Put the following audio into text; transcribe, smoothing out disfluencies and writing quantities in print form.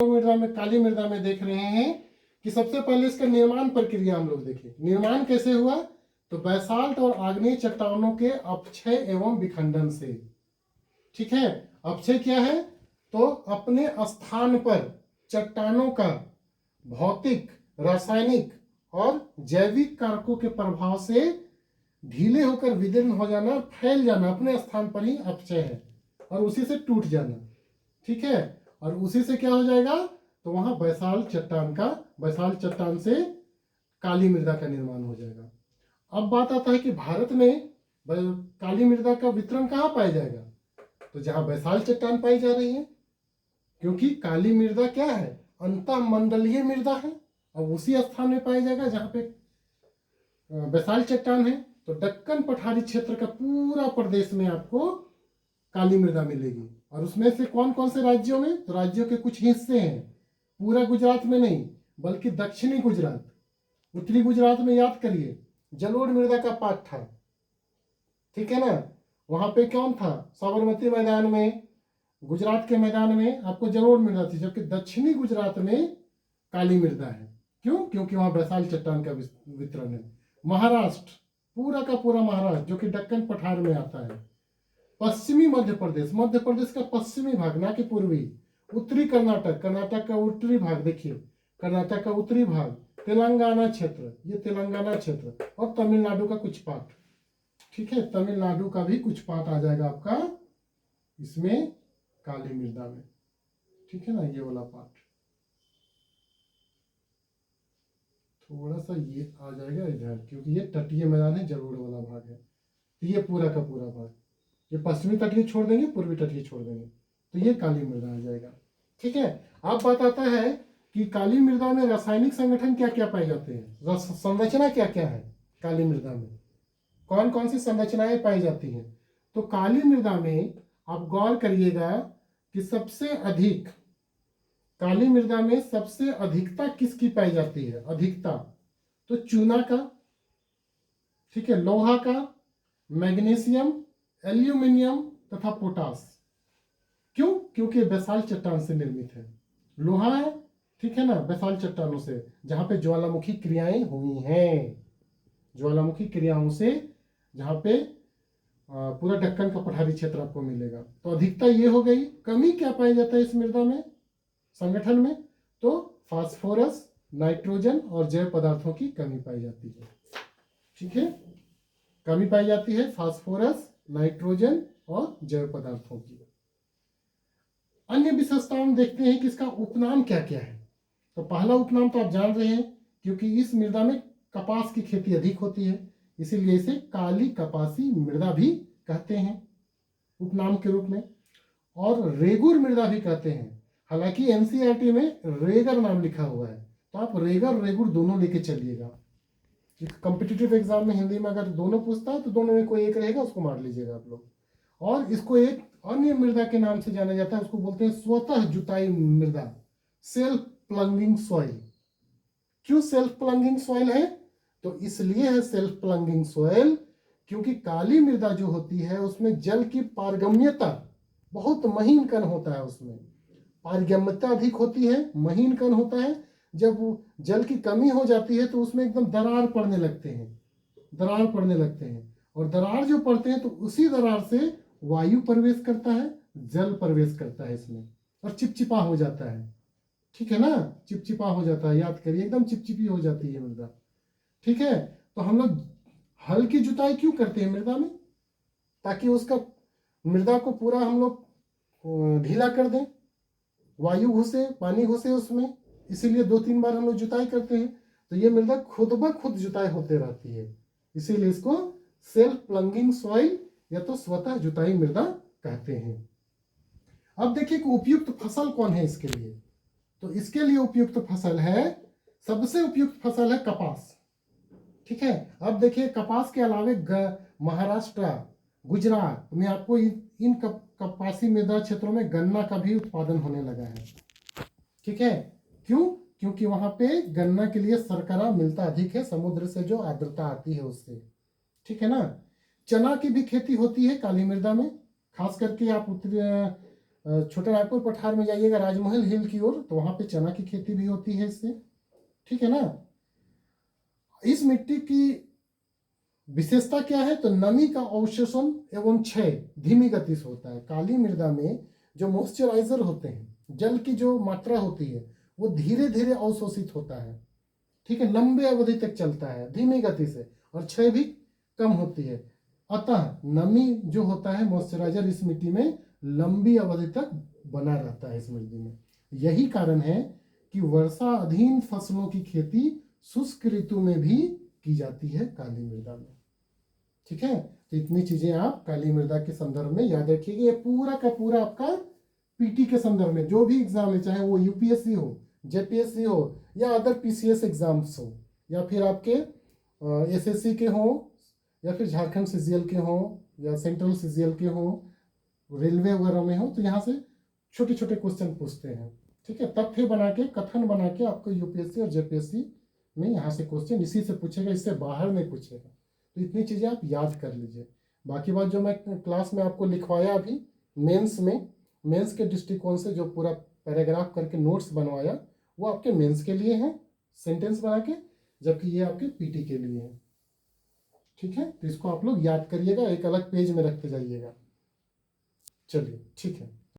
मृदा में, काली मृदा में देख रहे हैं कि सबसे पहले इसका निर्माण प्रक्रिया हम लोग देखें। निर्माण कैसे हुआ? तो बैसाल्ट और आग्नेय चट्टानों के अपक्षय एवं विखंडन से। ठीक है, अपक्षय क्या है? तो अपने स्थान पर चट्टानों का भौतिक, रासायनिक और जैविक कारकों के प्रभाव से ढीले होकर विदीर्ण हो जाना, फैल जाना, अपने स्थान पर ही अपक्षय है, और उसी से टूट जाना। ठीक है, और उसी से क्या हो जाएगा? तो वहां बैसाल्ट चट्टान से काली मृदा का निर्माण हो जाएगा। अब बात आता है कि भारत में काली मृदा का वितरण कहाँ पाया जाएगा? तो जहां बैसाल्ट चट्टान पाई जा रही है, क्योंकि काली मृदा क्या है? अंतःमंडलीय मृदा है, अब उसी स्थान में पाया जाएगा जहां पे बैसाल्ट चट्टान है। तो दक्कन पठारी क्षेत्र का पूरा प्रदेश में आपको काली मृदा मिलेगी। और उसमें से कौन कौन से राज्यों में? तो राज्यों के कुछ हिस्से हैं, पूरा गुजरात में नहीं, बल्कि दक्षिणी गुजरात, उत्तरी गुजरात में याद करिए जलोढ़ मृदा का पाठ था। ठीक है ना, वहां पे कौन था? साबरमती मैदान में, गुजरात के मैदान में आपको जलोढ़ मृदा थी, जबकि दक्षिणी गुजरात में काली मृदा है। क्यों? क्योंकि वहां बैसाल्ट चट्टान का वितरण है। महाराष्ट्र, पूरा का पूरा महाराष्ट्र जो कि दक्कन पठार में आता है। पश्चिमी मध्य प्रदेश का पश्चिमी भाग, ना कि पूर्वी। उत्तरी कर्नाटक का उत्तरी भाग, देखिए कर्नाटक का उत्तरी भाग, तेलंगाना क्षेत्र, ये तेलंगाना क्षेत्र, और तमिलनाडु का कुछ पार्ट। ठीक है, तमिलनाडु का भी कुछ पार्ट आ जाएगा आपका इसमें काली मृदा में। ठीक है ना, ये वाला पार्ट थोड़ा सा ये आ जाएगा इधर, क्योंकि ये तटीय मैदान है, जलोढ़ वाला भाग है। तो ये पूरा का पूरा भाग, ये पश्चिमी तटीय छोड़ देंगे, पूर्वी तटीय छोड़ देंगे, तो ये काली मृदा आ जाएगा। ठीक है, अब बात आता है कि काली मृदा में रासायनिक संगठन क्या क्या पाए जाते हैं, संरचना क्या क्या है काली मृदा में, कौन कौन सी संरचनाएं पाई जाती हैं? तो काली मृदा में आप गौर करिएगा कि सबसे अधिक, काली मृदा में सबसे अधिकता किसकी पाई जाती है? अधिकता तो चूना का, ठीक है, लोहा का, मैग्नीशियम, एल्यूमिनियम तथा पोटास। क्यों? क्योंकि बैसाल्ट चट्टान से निर्मित है, लोहा है, ठीक है ना, बैसाल्ट चट्टानों से, जहां पे ज्वालामुखी क्रियाएं हुई हैं, ज्वालामुखी क्रियाओं से, जहां पे पूरा दक्कन का पठारी क्षेत्र आपको मिलेगा। तो अधिकता ये हो गई। कमी क्या पाया जाता है इस मृदा में, संगठन में? तो फास्फोरस, नाइट्रोजन और जैव पदार्थों की कमी पाई जाती है। ठीक है, कमी पाई जाती है फास्फोरस, नाइट्रोजन और जैव पदार्थों की। अन्य विशेषताओं देखते हैं कि इसका उपनाम क्या क्या है। तो पहला उपनाम तो आप जान रहे हैं, क्योंकि इस मृदा में कपास की खेती अधिक होती है, इसीलिए इसे काली कपासी मृदा भी कहते हैं उपनाम के रूप में। और रेगुर मृदा भी कहते हैं, हालांकि एनसीईआरटी में रेगर नाम लिखा हुआ है, तो आप रेगर रेगुर दोनों लेके चलिएगा। कॉम्पिटिटिव एग्जाम में हिंदी में अगर दोनों पूछता है तो दोनों में कोई एक रहेगा, उसको मार लीजिएगा आप लोग। और इसको एक अन्य मृदा के नाम से जाना जाता है, उसको बोलते हैं स्वतः जुताई मृदा, सेल्फ प्लंगिंग सॉइल। क्यों सेल्फ प्लंगिंग सॉइल है? तो इसलिए है सेल्फ प्लंगिंग सॉइल क्योंकि काली मृदा जो होती है उसमें जल की पारगम्यता बहुत महीन कण होता है, उसमें पारगम्यता अधिक होती है, महीन कण होता है। जब जल की कमी हो जाती है तो उसमें एकदम दरार पड़ने लगते हैं, और दरार जो पड़ते हैं तो उसी दरार से वायु प्रवेश करता है, जल प्रवेश करता है इसमें, और चिपचिपा हो जाता है। ठीक है ना, चिपचिपा हो जाता है, याद करिए, एकदम चिपचिपी हो जाती है मृदा। ठीक है, तो हम लोग हल की जुताई क्यों करते हैं मृदा में? ताकि उसका मृदा को पूरा हम लोग ढीला कर दें, वायु घुसे, पानी घुसे उसमें, इसीलिए 2-3 बार हम लोग जुताई करते हैं। तो ये मृदा खुद ब खुद जुताई होते रहती है, इसीलिए इसको सेल्फ प्लंगिंग सॉइल या तो स्वतः जुताई मृदा कहते हैं। अब देखिए कि उपयुक्त फसल कौन है इसके लिए। तो इसके लिए उपयुक्त फसल है, सबसे उपयुक्त फसल है कपास। ठीक है, अब देखिए कपास के अलावे महाराष्ट्र, गुजरात में आपको इन कपासी मृदा क्षेत्रों में गन्ना का भी उत्पादन होने लगा है। ठीक है, क्यों? क्योंकि वहां पे गन्ना के लिए शर्करा मिलता अधिक है, समुद्र से जो आर्द्रता आती है उससे। ठीक है ना, चना की भी खेती होती है काली मृदा में, खास करके आप उत्तरी छोटे नागपुर पठार में जाइएगा राजमहल हिल की ओर, तो वहां पे चना की खेती भी होती है इससे, ठीक है ना। इस मिट्टी की विशेषता क्या है, तो नमी का अवशोषण एवं क्षय धीमी गति से होता है। काली मृदा में जो मॉइस्चराइजर होते हैं, जल की जो मात्रा होती है, वो धीरे धीरे अवशोषित होता है, ठीक है, लंबे अवधि तक चलता है धीमी गति से, और क्षय भी कम होती है। अतः नमी जो होता है मॉइस्चराइजर इस मिट्टी में लंबी अवधि तक बना रहता है इस मिट्टी में। यही कारण है कि वर्षा अधीन फसलों की खेती शुष्क ऋतु में भी की जाती है काली मृदा में, ठीक है। तो इतनी चीजें आप काली मृदा के संदर्भ में याद रखिएगा। ये पूरा का पूरा आपका पीटी के संदर्भ में जो भी एग्जाम है, चाहे वो यूपीएससी हो, जेपीएससी हो, या अदर पीसीएस एग्जाम्स हो, या फिर आपके एसएससी के हो, या फिर झारखंड सीजीएल के हो, या सेंट्रल सीजीएल के हो, रेलवे वगैरह में हो, तो यहाँ से छोटे छोटे क्वेश्चन पूछते हैं, ठीक है। तथ्य बना के, कथन बना के आपको यूपीएससी और जेपीएससी में यहाँ से क्वेश्चन इसी से पूछेगा, इससे बाहर नहीं पूछेगा। तो इतनी चीज़ें आप याद कर लीजिए। बाकी बात जो मैं क्लास में आपको लिखवाया अभी मेंस में, मेंस के दृष्टिकोण से जो पूरा पैराग्राफ करके नोट्स बनवाया, वो आपके मेंस के लिए है सेंटेंस बना के, जबकि ये आपके पीटी के लिए है, ठीक है। तो इसको आप लोग याद करिएगा, एक अलग पेज में रखते जाइएगा। चलिए ठीक है।